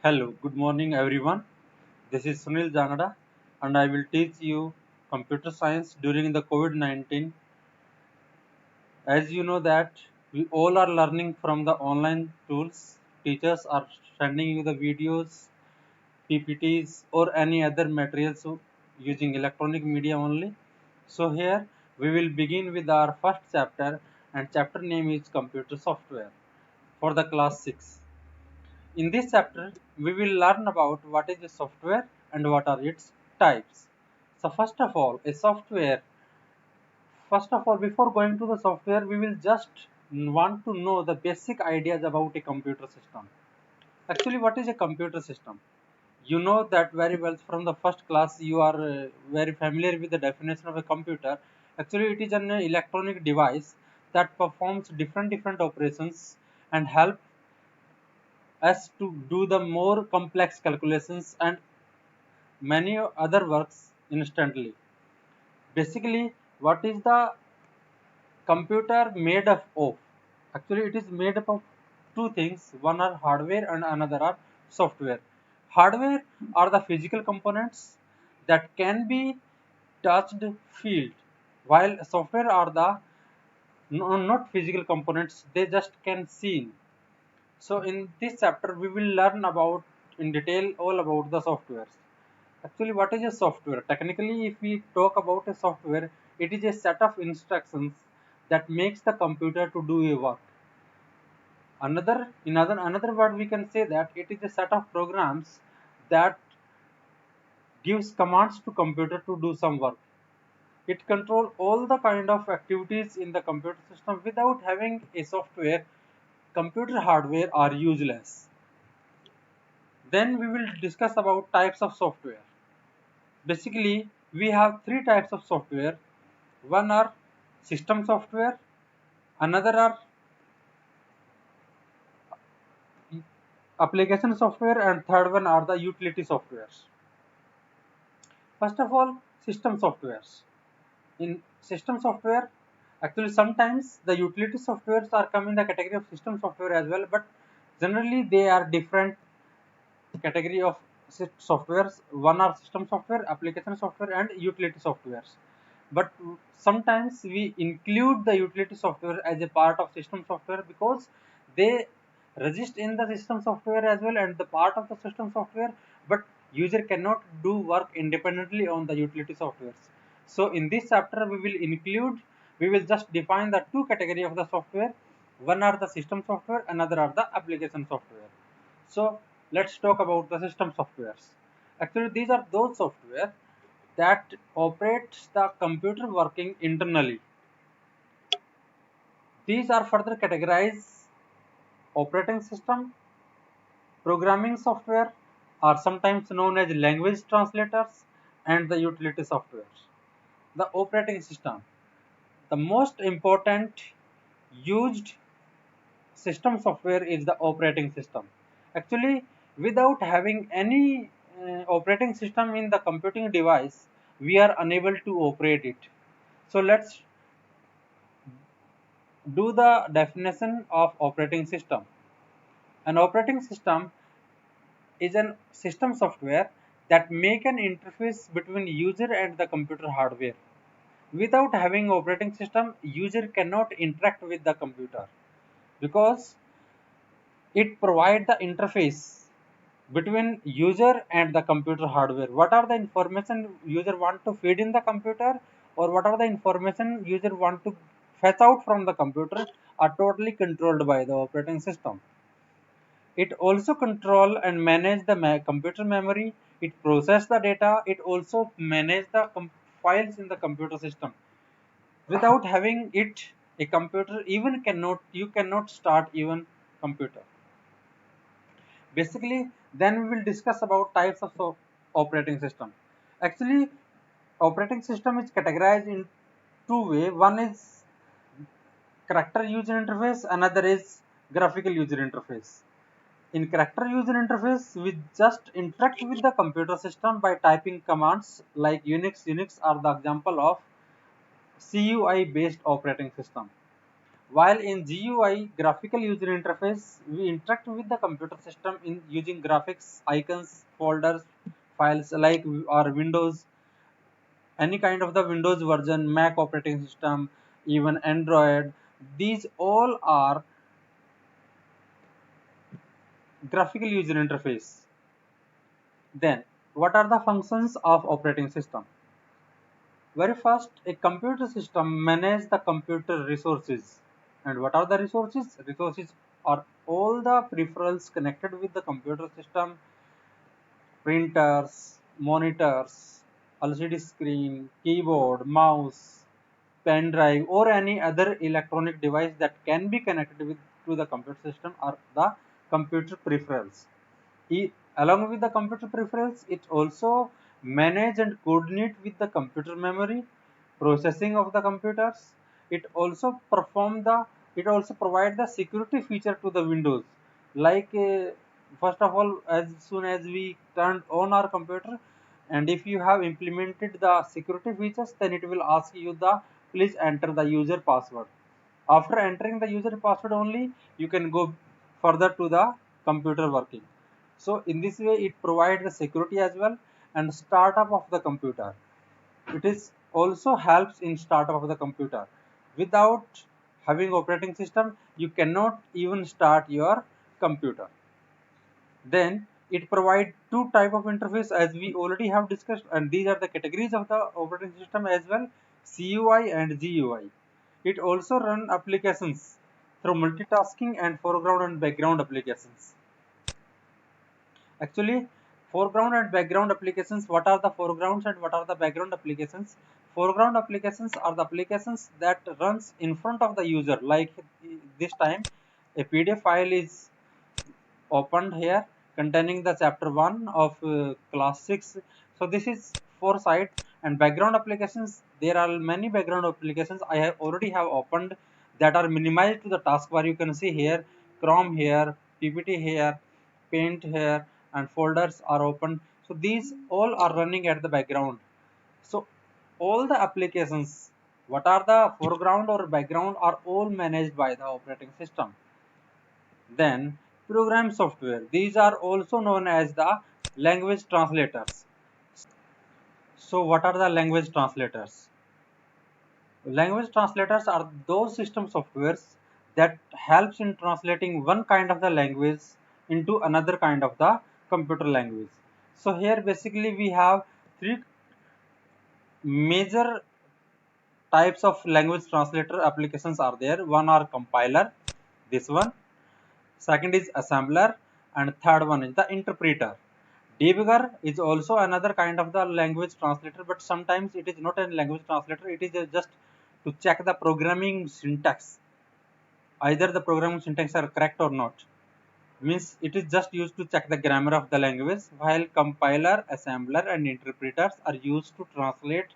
Hello, good morning everyone. This is Sunil Janada and I will teach you computer science during the COVID-19. As you know that we all are learning from the online tools. Teachers are sending you the videos, PPTs or any other materials using electronic media only. So here we will begin with our first chapter and chapter name is computer software for the class 6. In this chapter, we will learn about what is a software and what are its types. So first of all, before going to the software, we will just want to know the basic ideas about a computer system. Actually, what is a computer system? You know that very well from the first class. You are very familiar with the definition of a computer. Actually, it is an electronic device that performs different operations and help us to do the more complex calculations and many other works instantly. Basically, what is the computer made up of? Actually, it is made up of two things. One are hardware and another are software. Hardware are the physical components that can be touched, felt, while software are the not physical components. They just can seen. So in this chapter, we will learn about in detail all about the softwares. Actually, what is a software? Technically, if we talk about a software, it is a set of instructions that makes the computer to do a work. Another word we can say that it is a set of programs that gives commands to computer to do some work. It control all the kind of activities in the computer system. Without having a software, computer hardware are useless. Then we will discuss about types of software. Basically, we have three types of software. One are system software, another are application software, and third one are the utility softwares. First of all, system softwares. In system software, actually sometimes the utility softwares are come in the category of system software as well, but generally they are different category of softwares. One are system software, application software, and utility softwares. But sometimes we include the utility software as a part of system software because they register in the system software as well and the part of the system software, but user cannot do work independently on the utility softwares. So in this chapter we will just define the two category of the software. One are the system software, another are the application software. So let's talk about the system softwares. Actually, these are those software that operates the computer working internally. These are further categorized operating system, programming software, are sometimes known as language translators, and the utility software. The operating system. The most important used system software is the operating system. Actually, without having any operating system in the computing device, we are unable to operate it. So let's do the definition of operating system. An operating system is a system software that make an interface between user and the computer hardware. Without having operating system, user cannot interact with the computer because it provides the interface between user and the computer hardware. What are the information user want to feed in the computer or what are the information user want to fetch out from the computer are totally controlled by the operating system. It also control and manage the computer memory. It process the data. It also manage the files in the computer system. Without having it, a computer even cannot you cannot start even computer. Basically, then we will discuss about types of operating system. Actually, operating system is categorized in two way. One is character user interface, another is graphical user interface. In character user interface, we just interact with the computer system by typing commands like Unix. Unix are the example of CUI based operating system. While in GUI, graphical user interface, we interact with the computer system in using graphics, icons, folders, files like or Windows, any kind of the Windows version, Mac operating system, even Android. These all are graphical user interface. Then, what are the functions of operating system? Very first, a computer system manages the computer resources. And what are the resources? Resources are all the peripherals connected with the computer system, printers, monitors, LCD screen, keyboard, mouse, pen drive, or any other electronic device that can be connected to the computer system are the computer peripherals. Along with the computer peripherals, it also manage and coordinate with the computer memory, processing of the computers. It also it also provide the security feature to the Windows. Like first of all, as soon as we turned on our computer, and if you have implemented the security features, then it will ask you the please enter the user password. After entering the user password only, you can go further to the computer working. So in this way, it provides the security as well and startup of the computer. It is also helps in startup of the computer. Without having operating system, you cannot even start your computer. Then it provides two type of interface as we already have discussed, and these are the categories of the operating system as well: CUI and GUI. It also run applications through multitasking and foreground and background applications. Actually, foreground and background applications, what are the foregrounds and what are the background applications? Foreground applications are the applications that runs in front of the user. Like this time, a PDF file is opened here containing the chapter 1 of class 6. So this is foresight. And background applications, there are many background applications I have already have opened that are minimized to the taskbar. You can see here Chrome here, PPT here, Paint here, and folders are open. So these all are running at the background. So all the applications, what are the foreground or background, are all managed by the operating system. Then program software. These are also known as the language translators. So what are the language translators? Language translators are those system softwares that helps in translating one kind of the language into another kind of the computer language. So here basically we have three major types of language translator applications are there. One are compiler, this one. Second is assembler, and third one is the interpreter. Debugger is also another kind of the language translator, but sometimes it is not a language translator. It is just to check the programming syntax, either the programming syntax are correct or not. Means it is just used to check the grammar of the language, while compiler, assembler, and interpreters are used to translate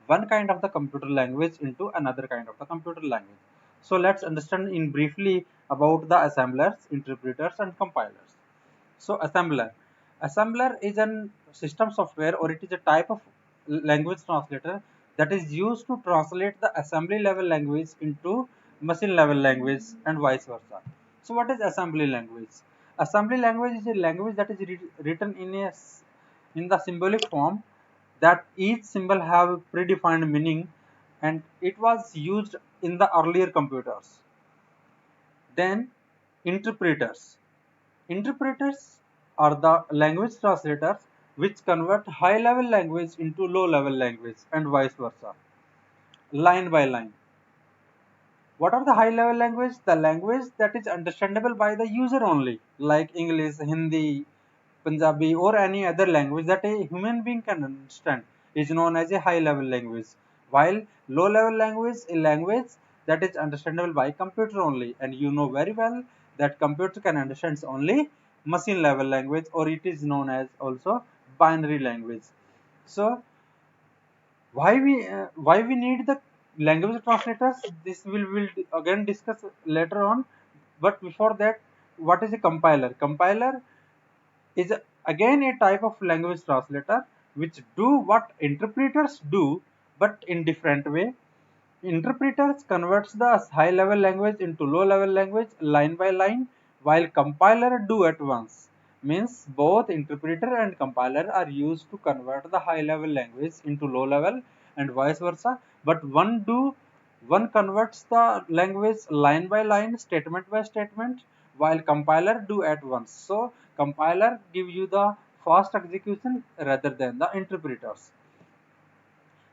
one kind of the computer language into another kind of the computer language. So let's understand in briefly about the assemblers, interpreters, and compilers. So assembler is an system software, or it is a type of language translator that is used to translate the assembly level language into machine level language and vice versa. So what is assembly language? Assembly language is a language that is written in the symbolic form, that each symbol have predefined meaning, and it was used in the earlier computers. Then interpreters. Interpreters are the language translators which convert high level language into low level language and vice versa, line by line. What are the high level language? The language that is understandable by the user only, like English, Hindi, Punjabi, or any other language that a human being can understand, is known as a high level language. While low level language, a language that is understandable by computer only, and you know very well that computer can understand only machine level language, or it is known as also binary language. So why we need the language translators, this will again discuss later on. But before that, what is a compiler? Compiler is again a type of language translator which do what interpreters do, but in different way. Interpreters converts the high level language into low level language line by line, while compiler do at once. Means both interpreter and compiler are used to convert the high level language into low level and vice versa, but one converts the language line by line, statement by statement, while compiler do at once. So compiler give you the fast execution rather than the interpreters.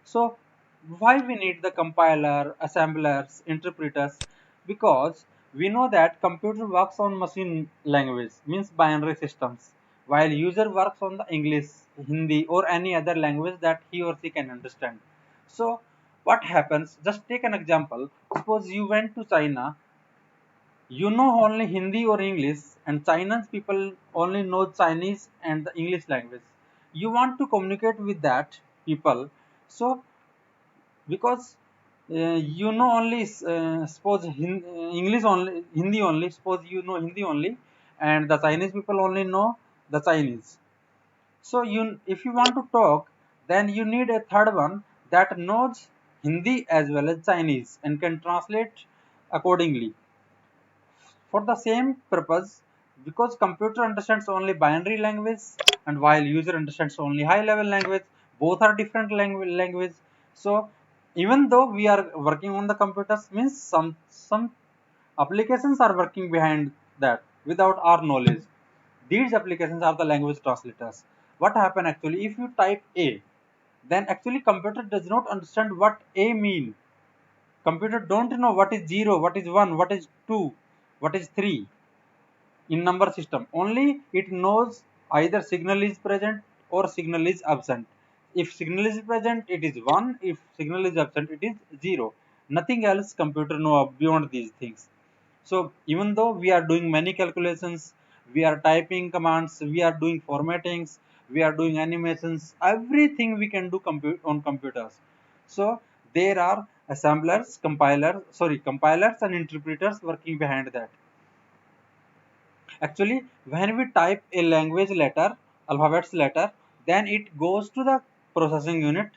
So why we need the compiler, assemblers, interpreters? Because we know that computer works on machine language, means binary systems, while user works on the English, Hindi or any other language that he or she can understand. So what happens? Just take an example. Suppose you went to China, you know only Hindi or English, and China's people only know Chinese and the English language. You want to communicate with that people, so because you know only suppose English only, Hindi only, suppose you know Hindi only, and the Chinese people only know the Chinese. So you, if you want to talk, then you need a third one that knows Hindi as well as Chinese and can translate accordingly for the same purpose. Because computer understands only binary language and while user understands only high level language, both are different language. So even though we are working on the computers, means some applications are working behind that without our knowledge. These applications are the language translators. What happen actually, if you type A, then actually computer does not understand what A mean. Computer don't know what is 0, what is 1, what is 2, what is 3 in number system. Only it knows either signal is present or signal is absent. If signal is present, it is 1. If signal is absent, it is 0. Nothing else computer know beyond these things. So even though we are doing many calculations, we are typing commands, we are doing formattings, we are doing animations, everything we can do on computers. So there are assemblers, compilers and interpreters working behind that. Actually, when we type a language letter, alphabets letter, then it goes to the processing unit.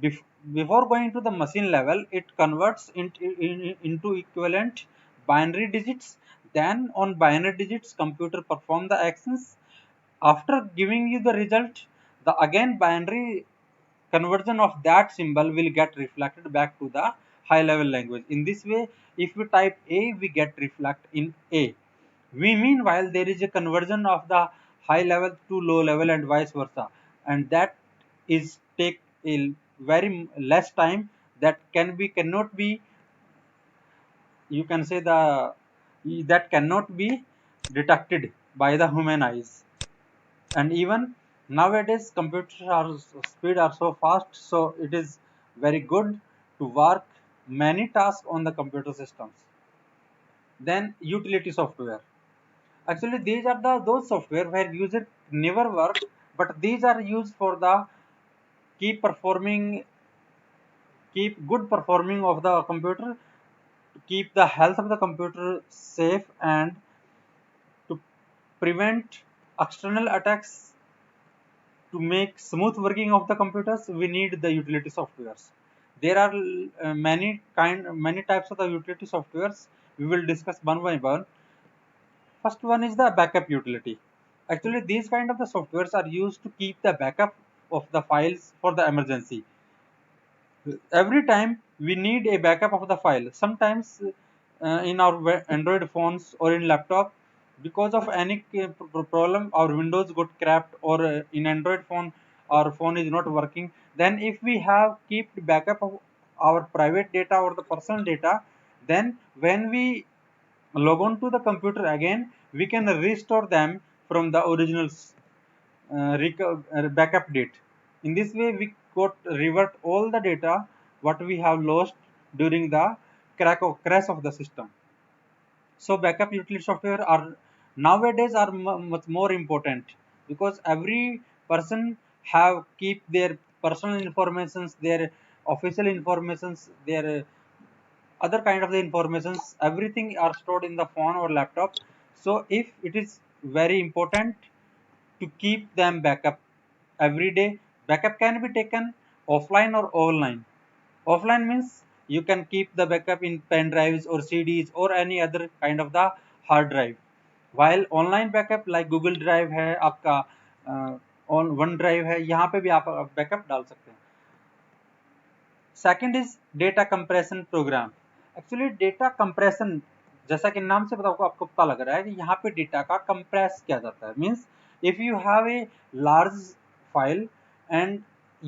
Bef- Before going to the machine level, it converts into equivalent binary digits. Then on binary digits, computer perform the actions. After giving you the result, the again binary conversion of that symbol will get reflected back to the high level language. In this way, if we type A, we get reflect in A. We meanwhile there is a conversion of the high level to low level and vice versa, and that is take a very less time. That cannot be, you can say the, that cannot be detected by the human eyes. And even nowadays computers are speed are so fast, so it is very good to work many tasks on the computer systems. Then utility software. Actually, these are the those software where user never work, but these are used for the keep performing, keep good performing of the computer, to keep the health of the computer safe, and to prevent external attacks. To make smooth working of the computers, we need the utility softwares. There are many types of the utility softwares. We will discuss one by one. First one is the backup utility. Actually, these kind of the softwares are used to keep the backup of the files for the emergency. Every time we need a backup of the file. Sometimes in our Android phones or in laptop, because of any problem, our Windows got cracked, or in Android phone, our phone is not working. Then if we have keep backup of our private data or the personal data, then when we log on to the computer again, we can restore them from the original backup date. In this way, we got revert all the data what we have lost during the crash of the system. So backup utility software are nowadays are much more important, because every person have keep their personal informations, their official informations, their other kind of the informations, everything are stored in the phone or laptop. So if it is very important to keep them backup every day. Backup can be taken offline or online. Offline means You can keep the backup in pen drives or CDs or any other kind of the hard drive. While online backup like Google Drive है आपका, on OneDrive है, यहाँ पे भी आप backup डाल सकते हैं. Second is data compression program. Actually data compression, जैसा कि नाम से आपको पता लग रहा है कि यहाँ पे डेटा का कंप्रेस किया जाता है. Means if you have a large file and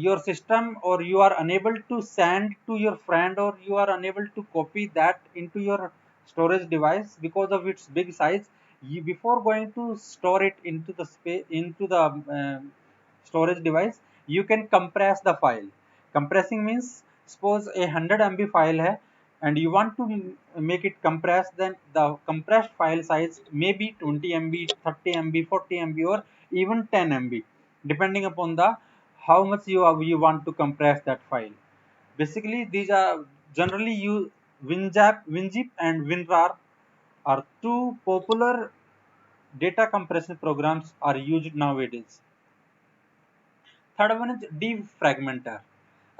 your system or you are unable to send to your friend or you are unable to copy that into your storage device because of its big size, before going to store it into the space into the storage device, you can compress the file. Compressing means suppose a 100 MB file hai and you want to make it compress, then the compressed file size may be 20 MB, 30 MB, 40 MB or even 10 MB depending upon the how much you want to compress that file. Basically these are generally you WinZip and WinRAR are two popular data compression programs are used nowadays. Third one is defragmenter.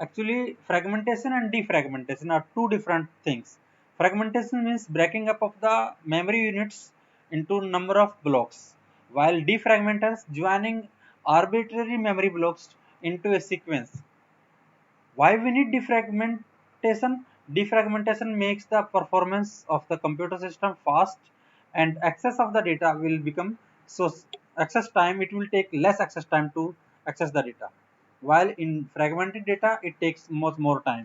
Actually, fragmentation and defragmentation are two different things. Fragmentation means breaking up of the memory units into number of blocks, while defragmenters joining arbitrary memory blocks into a sequence. Why we need defragmentation? Defragmentation makes the performance of the computer system fast and access of the data will become so access time, it will take less access time to access the data. While in fragmented data, it takes much more time.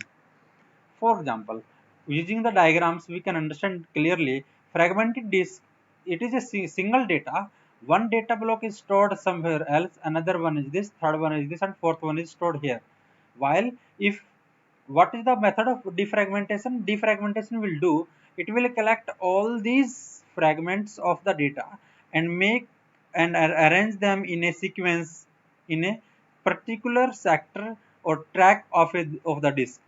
For example, using the diagrams, we can understand clearly fragmented disk, it is a single data. One data block is stored somewhere else, another one is this, third one is this, and fourth one is stored here. While if what is the method of defragmentation? Defragmentation will do, it will collect all these fragments of the data and make and arrange them in a sequence in a particular sector or track of of the disk.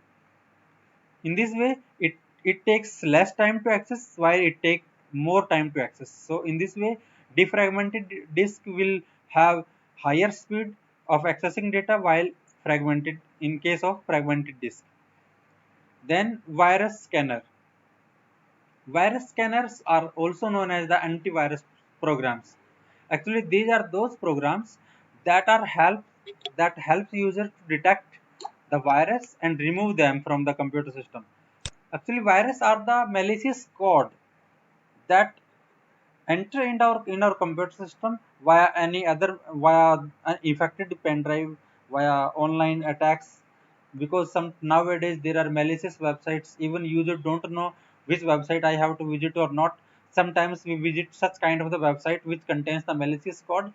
In this way, it takes less time to access while it takes more time to access. So in this way, defragmented disk will have higher speed of accessing data while fragmented in case of fragmented disk. Then virus scanner. Virus scanners are also known as the antivirus programs. Actually, these are those programs that are that helps user to detect the virus and remove them from the computer system. Actually, viruses are the malicious code that enter in our computer system via any other via an infected pen drive, via online attacks, because some nowadays there are malicious websites, even user don't know which website I have to visit or not. Sometimes we visit such kind of the website which contains the malicious code,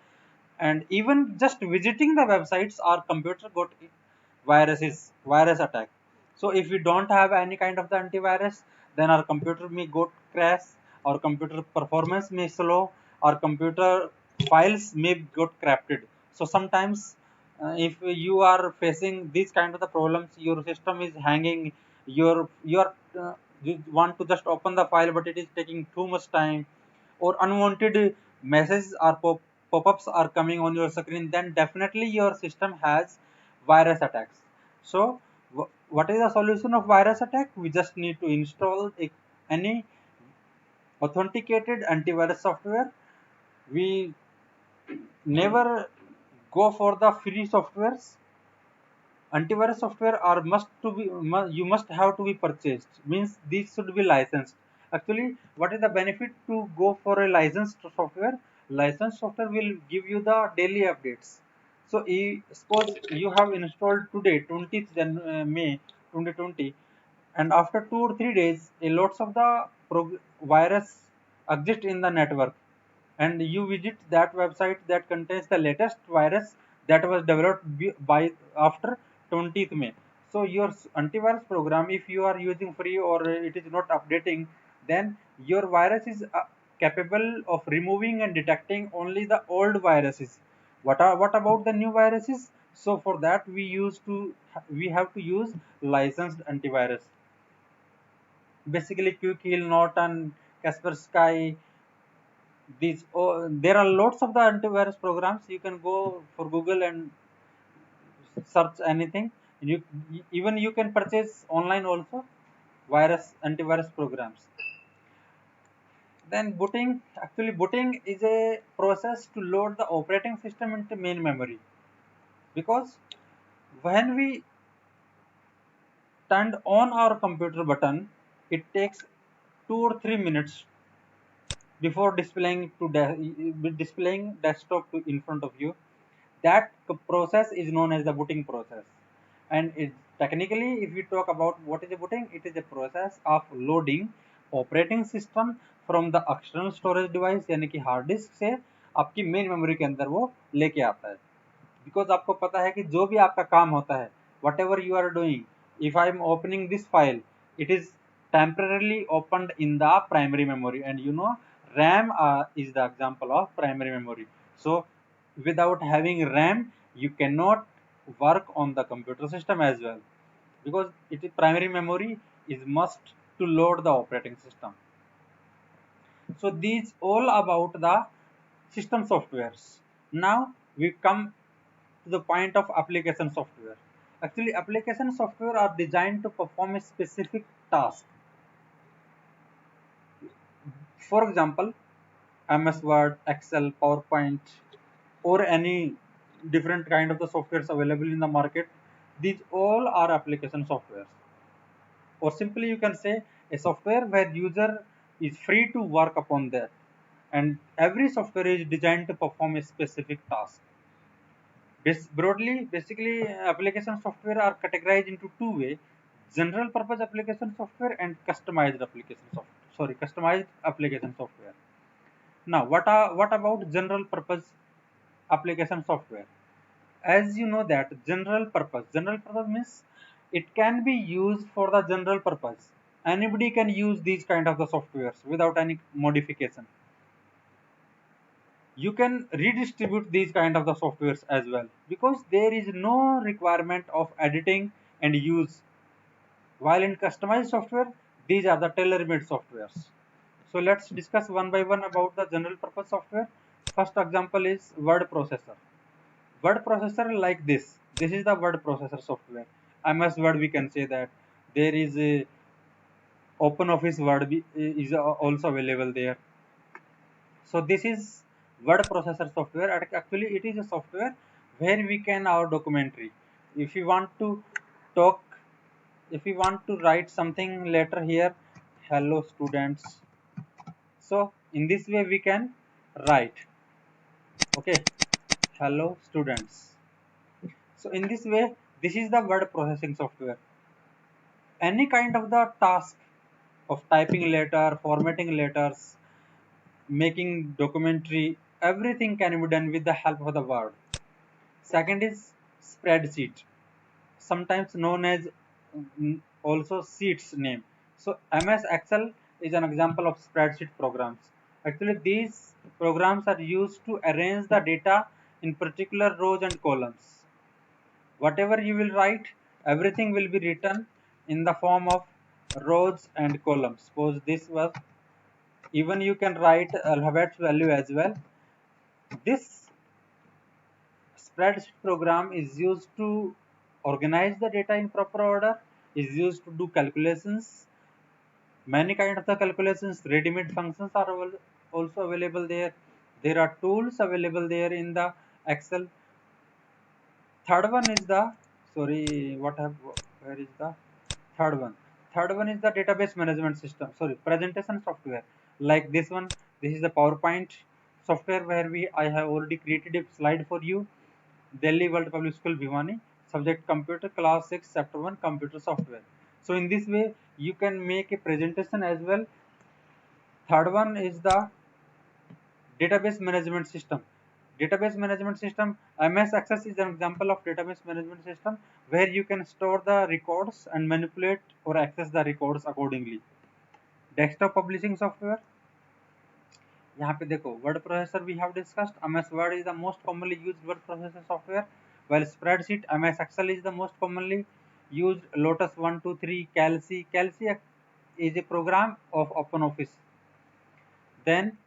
and even just visiting the websites our computer got virus attack. So if we don't have any kind of the antivirus, then our computer may go crash, our computer performance may slow, our computer files may got corrupted. So sometimes if you are facing these kind of the problems, your system is hanging, you want to just open the file but it is taking too much time, or unwanted messages or pop-ups are coming on your screen, then definitely your system has virus attacks. So what is the solution of virus attack? We just need to install any authenticated antivirus software. We never go for the free softwares. Antivirus software are you must have to be purchased, means these should be licensed. Actually, what is the benefit to go for a licensed software? Licensed software will give you the daily updates. So suppose you have installed today 20th May 2020, and after 2 or 3 days a lots of the virus exist in the network, and you visit that website that contains the latest virus that was developed by after 20th May. So your antivirus program, if you are using free or it is not updating, then your virus is capable of removing and detecting only the old viruses. What about the new viruses? So for that we have to use licensed antivirus. Basically, Quick Heal, Norton, Kaspersky, there are lots of the antivirus programs. You can go for Google and search anything. You even you can purchase online also. antivirus programs. Then booting, actually booting is a process to load the operating system into main memory, because when we turned on our computer button, it takes 2 or 3 minutes before displaying desktop to in front of you. That process is known as the booting process. And it technically, if we talk about what is a booting, it is a process of loading operating system from the external storage device यानी कि hard disk से आपकी main memory के अंदर वो लेके आता है. बिकॉज आपको पता है कि जो भी आपका काम होता है, whatever you are doing, if I am opening this file, it is temporarily opened in the primary memory, and you know RAM is the example of primary memory. So without having RAM, you cannot work on the computer system as well, because it is primary memory is must to load the operating system. So these all about the system softwares. Now we come to the point of application software. Actually, application software are designed to perform a specific task. For example, MS Word, Excel, PowerPoint, or any different kind of the softwares available in the market. These all are application softwares. Or simply you can say a software where user is free to work upon that. And every software is designed to perform a specific task. Broadly, basically, application software are categorized into two ways: general purpose application software and customized application software. Sorry, customized application software. Now, what about general purpose application software? As you know that general purpose means it can be used for the general purpose. Anybody can use these kind of the softwares without any modification. You can redistribute these kind of the softwares as well, because there is no requirement of editing and use. While in customized software, these are the tailor-made softwares. So let's discuss one by one about the general purpose software. First example is word processor. Word processor like this is the word processor software. MS Word, we can say that. There is a OpenOffice Word is also available there. So this is word processor software. Actually, it is a software where we can our documentary. If you want to talk, if you want to write something later here, hello students. So in this way we can write. Okay, hello students. So in this way, this is the word processing software. Any kind of the task of typing letter, formatting letters, making documentary, everything can be done with the help of the word. Second is spreadsheet, sometimes known as also sheets name. So MS Excel is an example of spreadsheet programs. Actually, these programs are used to arrange the data in particular rows and columns. Whatever you will write, everything will be written in the form of rows and columns. Suppose this was, even you can write alphabets value as well. This spreadsheet program is used to organize the data in proper order, is used to do calculations. Many kind of the calculations, ready-made functions are also available there. There are tools available there in the Excel. Third one is the, sorry, where is the third one? Third one is the database management system, sorry, presentation software. Like this one, this is the PowerPoint software where I have already created a slide for you. Delhi World Public School Bhiwani, subject computer, class 6, chapter 1, computer software. So in this way, you can make a presentation as well. Third one is the database management system. Database management system, MS Access is an example of database management system where you can store the records and manipulate or access the records accordingly. Desktop publishing software, यहाँ पे देखो word processor we have discussed. MS Word is the most commonly used word processor software, while spreadsheet MS Excel is the most commonly used. Lotus 123, Calci is a program of OpenOffice. Then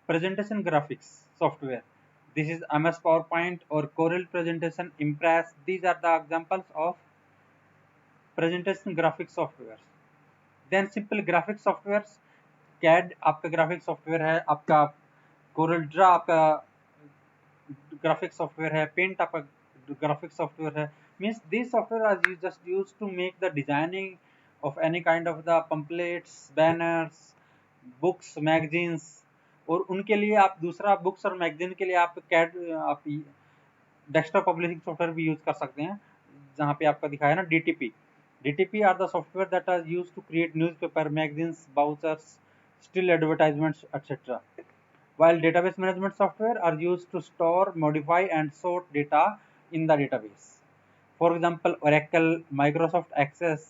presentation graphics software, this is MS PowerPoint or Corel presentation, Impress. These are the examples of presentation graphics software. Then simple graphic software, CAD आपका graphic software है, आपका Corel आपका graphic software है, Paint आपका graphic software है। Means this software are just use to make the designing of any kind of the pamphlets, banners, books, magazines. और उनके लिए आप दूसरा बुक्स और मैगजीन के लिए आप कैड आप डेस्कटॉप पब्लिशिंग सॉफ्टवेयर भी यूज कर सकते हैं, जहाँ पे आपका दिखाया ना DTP. DTP are the software that are use to create newspaper, magazines, brochures, still advertisements, etc. While database management software are used to store, modify and sort data in the database. For example, Oracle, Microsoft Access,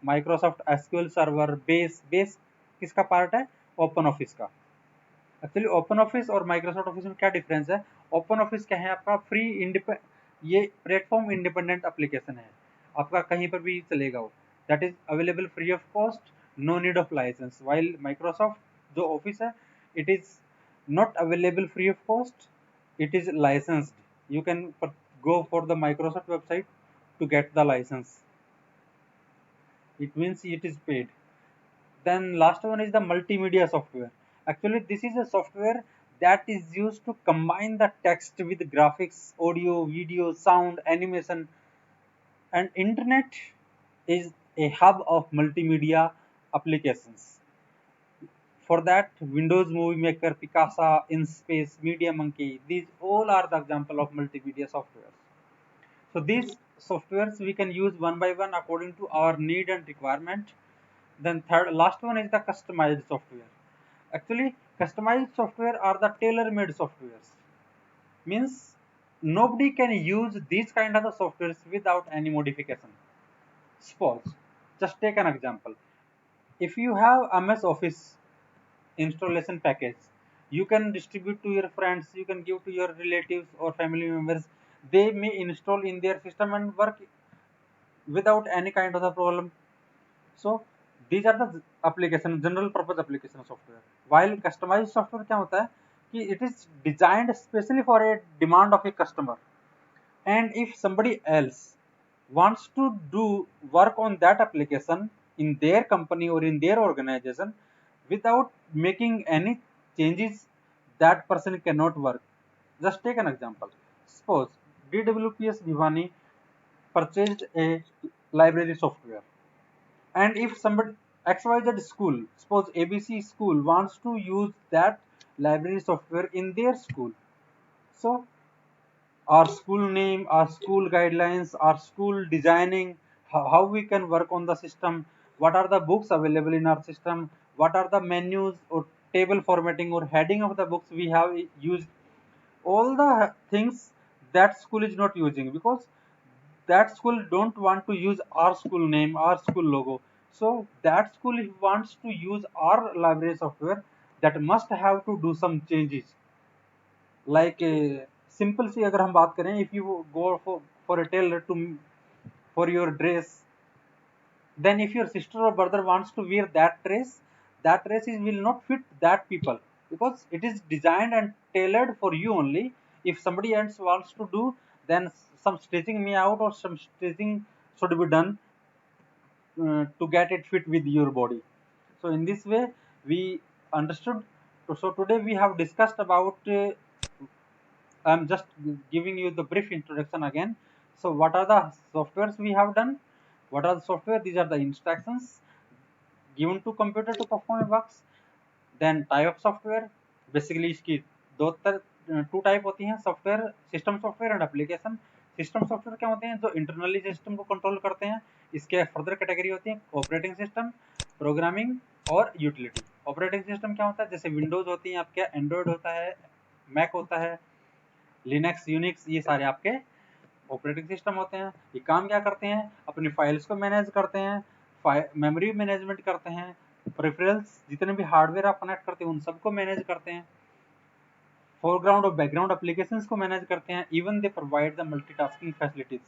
Microsoft SQL Server, Base किसका part है? Open office का। Actually open office और Microsoft office में क्या difference है? Open office क्या है आपका? ये प्लेटफॉर्म इंडिपेंडेंट एप्लीकेशन है, आपका कहीं पर भी चलेगा वो, that is available free of cost, no need of licence. While Microsoft जो ऑफिस है, it is not available free of cost, it is licensed. You can go for the Microsoft website to get the license, it means it is paid. Then last one is the multimedia software. Actually this is a software that is used to combine the text with graphics, audio, video, sound, animation. And internet is a hub of multimedia applications. For that, Windows Movie Maker, Picasa, InSpace, Media Monkey, these all are the example of multimedia software. So these softwares we can use one by one according to our need and requirement. Then last one is the customized software. Actually, customized software are the tailor-made softwares. Means nobody can use these kind of the softwares without any modification. Suppose, just take an example. If you have MS Office installation package, you can distribute to your friends, you can give to your relatives or family members, they may install in their system and work without any kind of the problem. So these are the application, general purpose application software. While customized software क्या होता है कि it is designed especially for a demand of a customer, and if somebody else wants to do work on that application in their company or in their organization without making any changes, that person cannot work. Just take an example. Suppose DWPS Bhivani purchased a library software, and if somebody XYZ school, suppose ABC school, wants to use that library software in their school, so our school name, our school guidelines, our school designing, how we can work on the system, what are the books available in our system, what are the menus or table formatting or heading of the books we have used, all the things that school is not using, because that school don't want to use our school name, our school logo. So that school wants to use our library software, that must have to do some changes. Like simple सी अगर हम बात करें, if you go for a tailor to for your dress, then if your sister or brother wants to wear that dress is will not fit that people, because it is designed and tailored for you only. If somebody else wants to do, then some stitching may out or some stitching should be done to get it fit with your body. So in this way we understood. So today we have discussed about I'm just giving you the brief introduction again. So what are the softwares we have done? What are the software? These are the instructions given to computer to perform works. Then type of software. Basically इसकी to type होती हैं software, system software and application. System software क्या होते हैं? जो internally system को control करते हैं। इसके फर्दर कैटेगरी होती है ऑपरेटिंग सिस्टम, प्रोग्रामिंग और यूटिलिटी। ऑपरेटिंग सिस्टम क्या होता है? जैसे विंडोज होती है आपके, एंड्रॉयड होता है, मैक होता है, लिनक्स, यूनिक्स, ये सारे आपके ऑपरेटिंग सिस्टम होते हैं। ये काम क्या करते हैं? अपनी फाइल्स को मैनेज करते हैं, मेमोरी मैनेजमेंट करते हैं, प्रेफरेंस, जितने भी हार्डवेयर आप कनेक्ट करते हैं उन सबको मैनेज करते हैं, फोरग्राउंड और बैकग्राउंड एप्लीकेशंस को मैनेज करते हैं। Even they provide the multitasking facilities.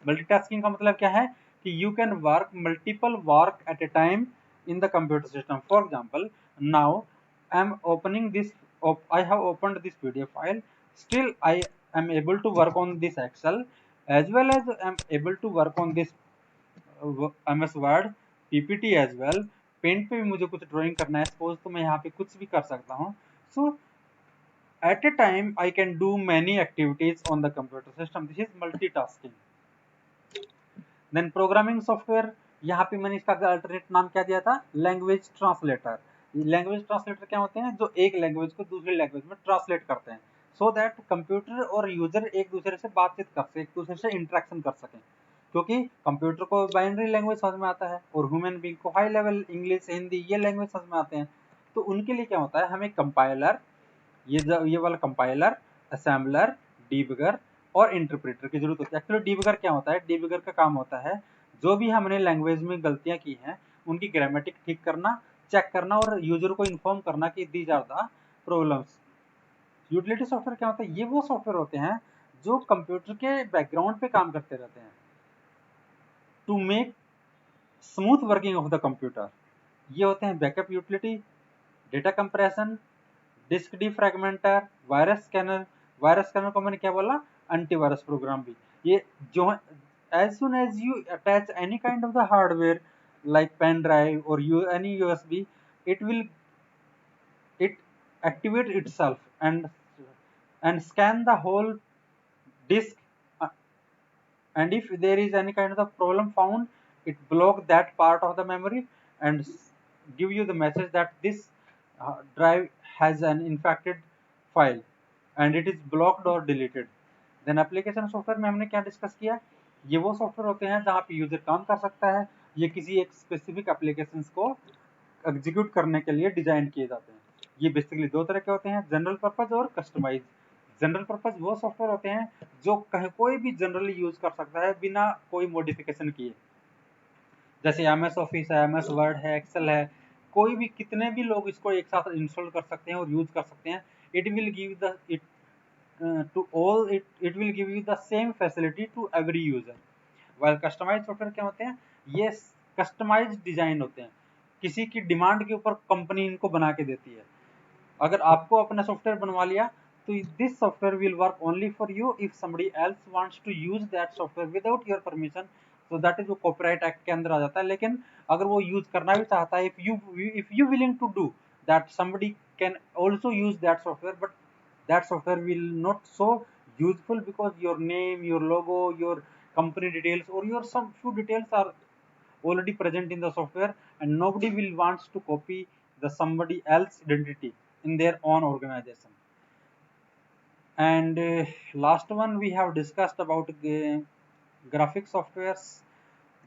Multitasking का मतलब क्या है? कि you can work multiple work at A time in the computer system. For example, now I am opening this, I have opened this PDF file, still I am able to work on this Excel, as well as I am able to work on this MS Word, PPT as well, Paint पे भी मुझे कुछ drawing करना है suppose, तो मैं यहाँ पे कुछ भी कर सकता हूँ. सो at a time I can do many activities on the computer system. This is multitasking. Then programming software, यहाँ पे मैंने इसका अल्टरनेट नाम क्या दिया था, लैंग्वेज ट्रांसलेटर. लैंग्वेज ट्रांसलेटर क्या होते हैं, जो एक लैंग्वेज को दूसरी लैंग्वेज में ट्रांसलेट करते हैं, सो दैट कंप्यूटर और यूजर एक दूसरे से बातचीत कर सके, एक दूसरे से इंटरेक्शन कर सकें. क्योंकि कंप्यूटर को बाइनरी लैंग्वेज समझ में आता है और ह्यूमन बीइंग को हाई लेवल इंग्लिश, हिंदी ये लैंग्वेज समझ में आते हैं. तो उनके लिए क्या होता है, हमें कंपाइलर, ये वाला कंपाइलर, असेंबलर, डीबगर और इंटरप्रेटर की जरूरत होती है. एक्चुअली डीबगर क्या होता है, डीबगर का काम होता है जो भी हमने लैंग्वेज में गलतियां की हैं उनकी ग्रामेटिक ठीक करना, चेक करना और यूजर को इन्फॉर्म करना कि these are the problems. Utility software क्या होता है, ये वो सॉफ्टवेयर होते हैं जो कंप्यूटर के बैकग्राउंड पे काम करते रहते हैं to make smooth working of the computer. ये होते हैं backup utility, data compression, disk defragmenter, virus scanner. Virus scanner को मैंने क्या बोला, एंटीवायरस प्रोग्राम भी. ये जो as soon as you attach any kind of the hardware like pen drive or any USB, it activate itself and scan the whole disk, and if there is any kind of the problem found, it block that part of the memory and give you the message that this drive has an infected file and it is blocked or deleted. Then application software में हमने क्या discuss किया, ये वो software होते हैं जहाँ पे यूजर काम कर सकता है, ये किसी एक स्पेसिफिक एप्लीकेशन को एग्जीक्यूट करने के लिए डिजाइन किए जाते हैं. ये बेसिकली दो तरह के होते हैं, जनरल पर्पज और कस्टमाइज. जनरल पर्पज वो सॉफ्टवेयर होते हैं जो कहीं कोई भी जनरली यूज कर सकता है बिना कोई मॉडिफिकेशन किए, जैसे MS ऑफिस है, MS वर्ड है, एक्सेल है, कोई भी कितने भी लोग इसको एक साथ इंस्टॉल कर सकते हैं और यूज कर सकते हैं. It will give the to all it will give you the same facility to every user. while customized software क्या होते हैं, ये कस्टमाइज्ड डिजाइन होते हैं, किसी की डिमांड के ऊपर कंपनी इनको बना के देती है. अगर आपको अपना सॉफ्टवेयर बनवा लिया तो this software will work only for you. If somebody else wants to use that software without your permission, तो दैट इज वो कॉपीराइट एक्ट के अंदर आ जाता है. लेकिन अगर वो यूज करना भी चाहता है, if you willing to do that, somebody can also use that software, but that software will not so useful because your name, your logo, your company details or your some few details are already present in the software, and nobody will wants to copy the somebody else identity in their own organization. And last one we have discussed about graphic softwares,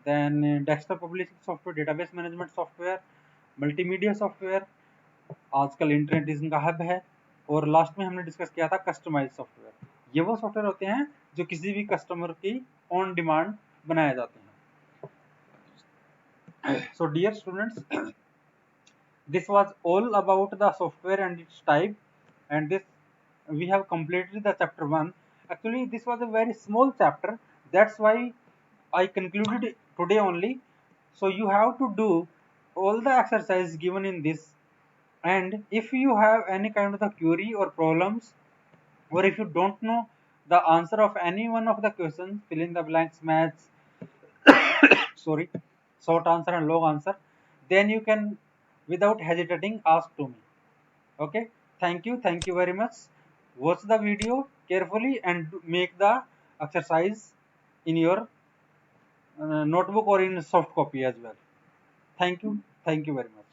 then desktop publishing software, database management software, multimedia software, आजकल internet इसका hub है. और last में हमने discuss किया था customise software. ये वो सॉफ्टवेयर होते हैं जो किसी भी कस्टमर की ऑन डिमांड बनाए जाते हैं. So dear students, this was all about the software and its type, and this we have completed the chapter 1. Actually this was a very small chapter, that's why I concluded today only. So you have to do all the exercise given in this, and if you have any kind of the query or problems, or if you don't know the answer of any one of the questions, fill in the blanks, maths, sorry, short answer and long answer, then you can without hesitating ask to me. Okay, thank you very much. Watch the video carefully and make the exercise in your notebook or in soft copy as well. Thank you very much.